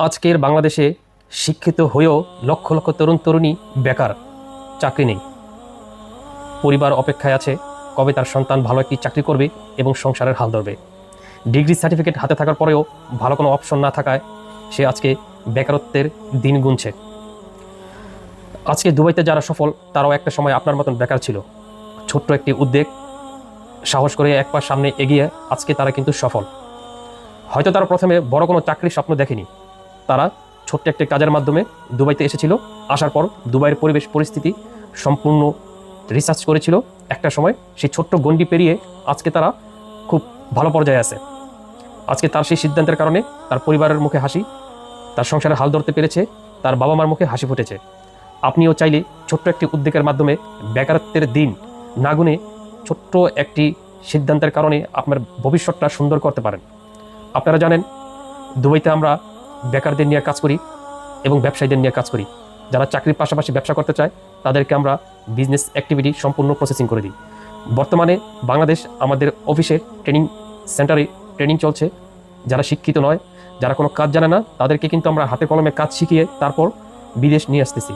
আজকের বাংলাদেশে শিক্ষিত হয়েও লক্ষ লক্ষ তরুণ তরুণী বেকার, চাকরি নেই। পরিবার অপেক্ষায় আছে কবে তার সন্তান ভালো একটি চাকরি করবে এবং সংসারের হাল ধরবে। ডিগ্রি সার্টিফিকেট হাতে থাকার পরেও ভালো কোনো অপশন না থাকায় সে আজকে বেকারত্বের দিন গুনছে। আজকে দুবাইতে যারা সফল তারাও একটা সময় আপনার মতন বেকার ছিল। ছোট্ট একটি উদ্যোগ সাহস করে এক পা সামনে এগিয়ে আজকে তারা কিন্তু সফল। হয়তো তারা প্রথমে বড় কোনো চাকরির স্বপ্ন দেখেনি, তারা ছোট্ট একটি কাজের মাধ্যমে দুবাইতে এসেছিল। আসার পর দুবাইয়ের পরিবেশ পরিস্থিতি সম্পূর্ণ রিসার্চ করেছিল। একটা সময় সেই ছোট্ট গণ্ডি পেরিয়ে আজকে তারা খুব ভালো পর্যায়ে আছে। আজকে তার সেই সিদ্ধান্তের কারণে তার পরিবারের মুখে হাসি, তার সংসারে হাল ধরতে পেরেছে, তার বাবা মার মুখে হাসি ফুটেছে। আপনিও চাইলে ছোট্ট একটি উদ্যোগের মাধ্যমে বেকারত্বের দিন না গুনে ছোট্ট একটি সিদ্ধান্তের কারণে আপনার ভবিষ্যৎটা সুন্দর করতে পারেন। আপনারা জানেন দুবাইতে আমরা বেকারদের নিয়ে কাজ করি এবং ব্যবসায়ীদের নিয়ে কাজ করি। যারা চাকরির পাশাপাশি ব্যবসা করতে চায় তাদেরকে আমরা বিজনেস অ্যাক্টিভিটি সম্পূর্ণ প্রসেসিং করে দিই। বর্তমানে বাংলাদেশ আমাদের অফিসে ট্রেনিং সেন্টারে ট্রেনিং চলছে। যারা শিক্ষিত নয়, যারা কোনো কাজ জানে না, তাদেরকে কিন্তু আমরা হাতে কলমে কাজ শিখিয়ে তারপর বিদেশ নিয়ে আসতেছি।